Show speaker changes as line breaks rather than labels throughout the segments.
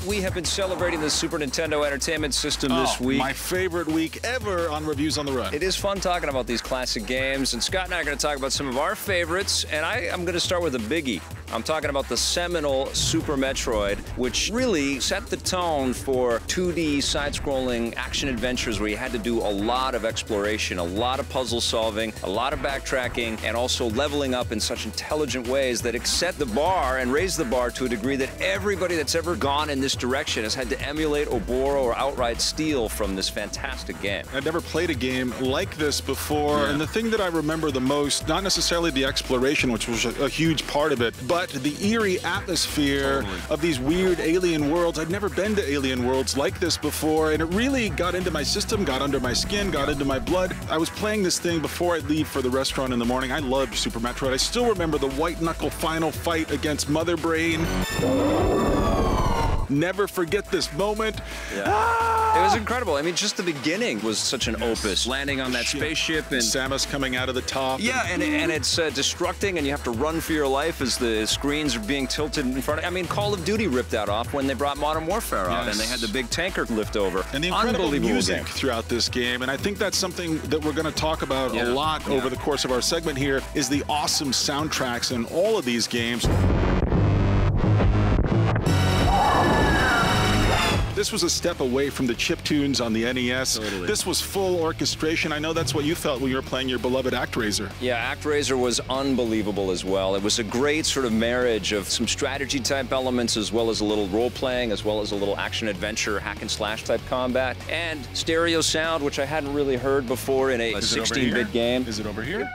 We have been celebrating the Super Nintendo Entertainment System this week.
My favorite week ever on Reviews on the Run.
It is fun talking about these classic games, and Scott and I are going to talk about some of our favorites, and I'm going to start with a biggie. I'm talking about the seminal Super Metroid, which really set the tone for 2D side-scrolling action adventures where you had to do a lot of exploration, a lot of puzzle solving, a lot of backtracking, and also leveling up in such intelligent ways that it set the bar and raised the bar to a degree that everybody that's ever gone in this direction has had to emulate or borrow or outright steal from this fantastic game.
I'd never played a game like this before, and the thing that I remember the most, not necessarily the exploration, which was a huge part of it, but the eerie atmosphere of these weird alien worlds. I'd never been to alien worlds like this before, and it really got into my system, got under my skin, got into my blood. I was playing this thing before I'd leave for the restaurant in the morning. I loved Super Metroid. I still remember the white-knuckle final fight against Mother Brain. Never forget this moment.
It was incredible. I mean, just the beginning was such an opus. Landing on that spaceship and
Samus coming out of the top.
Yeah, and it's destructing, and you have to run for your life as the screens are being tilted in front of. I mean, Call of Duty ripped that off when they brought Modern Warfare out, and they had the big tanker lift over.
And the incredible music throughout this game, and I think that's something that we're going to talk about a lot over the course of our segment here, is the awesome soundtracks in all of these games. This was a step away from the chiptunes on the NES.
Totally.
This was full orchestration. I know that's what you felt when you were playing your beloved ActRaiser.
Yeah, ActRaiser was unbelievable as well. It was a great sort of marriage of some strategy-type elements as well as a little role-playing, as well as a little action-adventure, hack-and-slash type combat, and stereo sound, which I hadn't really heard before in a 16-bit game.
Is it over here?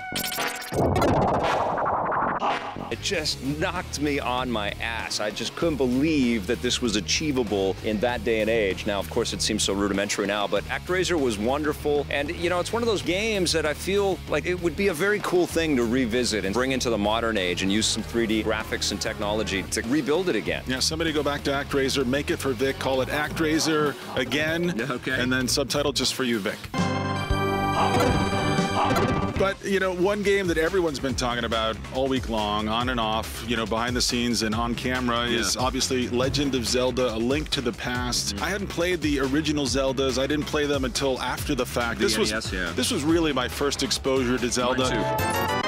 It just knocked me on my ass. I just couldn't believe that this was achievable in that day and age. Now, of course, it seems so rudimentary now, but ActRaiser was wonderful. And, you know, it's one of those games that I feel like it would be a very cool thing to revisit and bring into the modern age and use some 3D graphics and technology to rebuild it again.
Yeah, somebody go back to ActRaiser, make it for Vic, call it ActRaiser again, and then subtitle just for you, Vic. But, you know, one game that everyone's been talking about all week long, on and off, you know, behind the scenes and on camera, is obviously Legend of Zelda: A Link to the Past. I hadn't played the original Zeldas. I didn't play them until after the fact. This was really my first exposure to Zelda.
Mine too.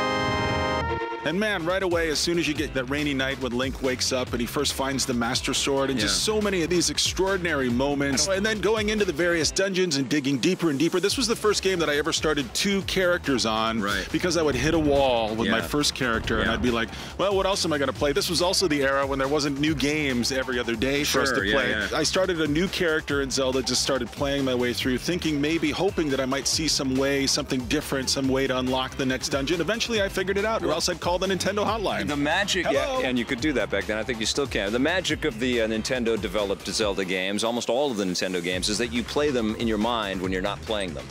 And man, right away, as soon as you get that rainy night when Link wakes up and he first finds the Master Sword, and just so many of these extraordinary moments, and then going into the various dungeons and digging deeper and deeper. This was the first game that I ever started 2 characters on, because I would hit a wall with my first character, and I'd be like, well, what else am I going to play? This was also the era when there wasn't new games every other day for us to play. I started a new character in Zelda, just started playing my way through, thinking maybe, hoping that I might see some way, something different, some way to unlock the next dungeon. Eventually, I figured it out, or else I'd call the Nintendo hotline.
The magic, and you could do that back then. I think you still can. The magic of the Nintendo-developed Zelda games, almost all of the Nintendo games, is that you play them in your mind when you're not playing them.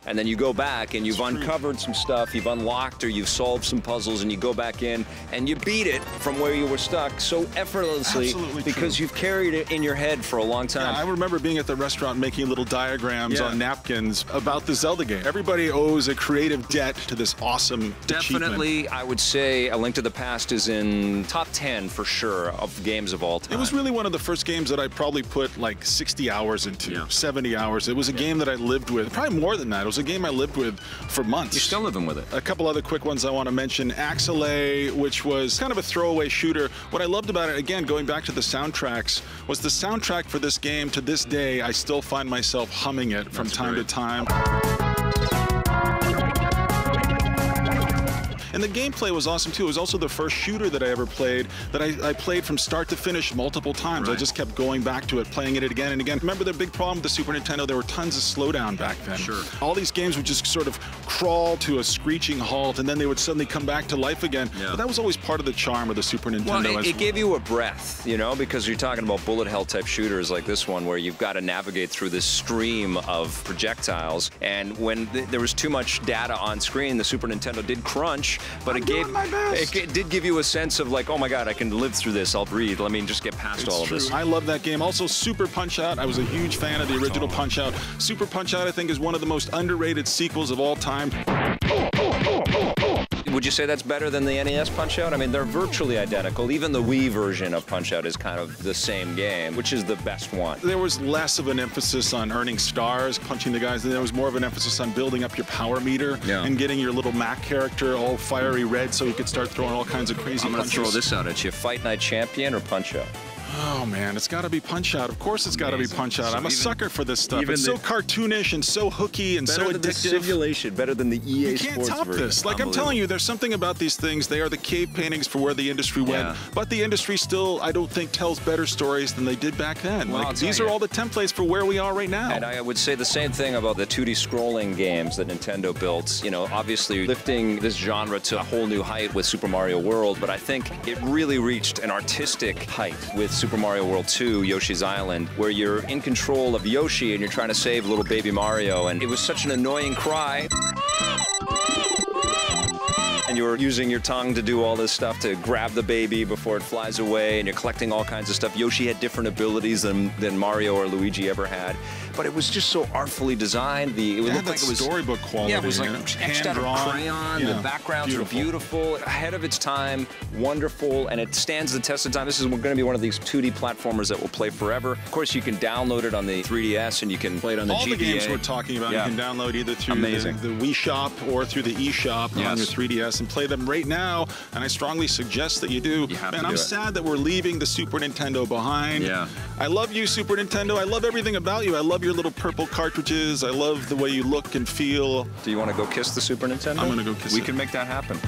And then you go back and you've uncovered some stuff, you've unlocked or you've solved some puzzles, and you go back in and you beat it from where you were stuck so effortlessly because you've carried it in your head for a long time.
Yeah, I remember being at the restaurant making little diagrams on napkins about the Zelda game. Everybody owes a creative debt to this awesome
Definitely, I would say A Link to the Past is in top 10 for sure of games of all time.
It was really one of the first games that I probably put like 60 hours into, 70 hours. It was a game that I lived with, probably more than that. It was a game I lived with for months.
You're still living with it.
A couple other quick ones I want to mention. Axelay, which was kind of a throwaway shooter. What I loved about it, again, going back to the soundtracks, was the soundtrack for this game. To this day, I still find myself humming it from time to time. And the gameplay was awesome, too. It was also the first shooter that I ever played that I played from start to finish multiple times. I just kept going back to it, playing it again and again. Remember the big problem with the Super Nintendo? There were tons of slowdown back then. All these games would just sort of crawl to a screeching halt, and then they would suddenly come back to life again. But that was always part of the charm of the Super Nintendo.
Well, it gave you a breath, you know, because you're talking about bullet hell type shooters like this one where you've got to navigate through this stream of projectiles. And when there was too much data on screen, the Super Nintendo did crunch. But it did give you a sense of like, oh my God, I can live through this. I'll breathe. Let me just get past all of this.
I love that game. Also, Super Punch-Out. I was a huge fan of the original Punch-Out. Super Punch-Out, I think, is one of the most underrated sequels of all time.
Would you say that's better than the NES Punch-Out? I mean, they're virtually identical. Even the Wii version of Punch-Out is kind of the same game, which is the best one.
There was less of an emphasis on earning stars, punching the guys, and there was more of an emphasis on building up your power meter and getting your little Mac character all fiery red so you could start throwing all kinds of crazy punches.
I'm going to throw this out at you. Fight Night Champion or Punch-Out?
Oh, man, it's got to be Punch-Out. Of course it's got to be Punch-Out. I'm a sucker for this stuff. It's so cartoonish and so hooky and so addictive. Better than the
simulation, better than the EA Sports version.
You can't top this. Like, I'm telling you, there's something about these things. They are the cave paintings for where the industry went. But the industry still, I don't think, tells better stories than they did back then.
Well,
like, these are all the templates for where we are right now.
And I would say the same thing about the 2D scrolling games that Nintendo built. You know, obviously lifting this genre to a whole new height with Super Mario World, but I think it really reached an artistic height with Super Mario World 2. Yoshi's Island, where you're in control of Yoshi and you're trying to save little baby Mario, and it was such an annoying cry. And you're using your tongue to do all this stuff to grab the baby before it flies away, and you're collecting all kinds of stuff. Yoshi had different abilities than Mario or Luigi ever had, but it was just so artfully designed. It looked like it was
storybook quality.
Yeah, it was like etched out of crayon. The backgrounds were beautiful, ahead of its time, wonderful, and it stands the test of time. This is going to be one of these 2D platformers that will play forever. Of course, you can download it on the 3DS, and you can play it on the GBA.
All the games we're talking about, you can download either through the Wii Shop or through the eShop on your 3DS and play them right now, and I strongly suggest that you do. Man, I'm sad that we're leaving the Super Nintendo behind.
Yeah.
I love you, Super Nintendo. I love everything about you. I love your little purple cartridges. I love the way you look and feel.
Do you want to go kiss the Super Nintendo?
I'm going to go kiss it.
We can make that happen.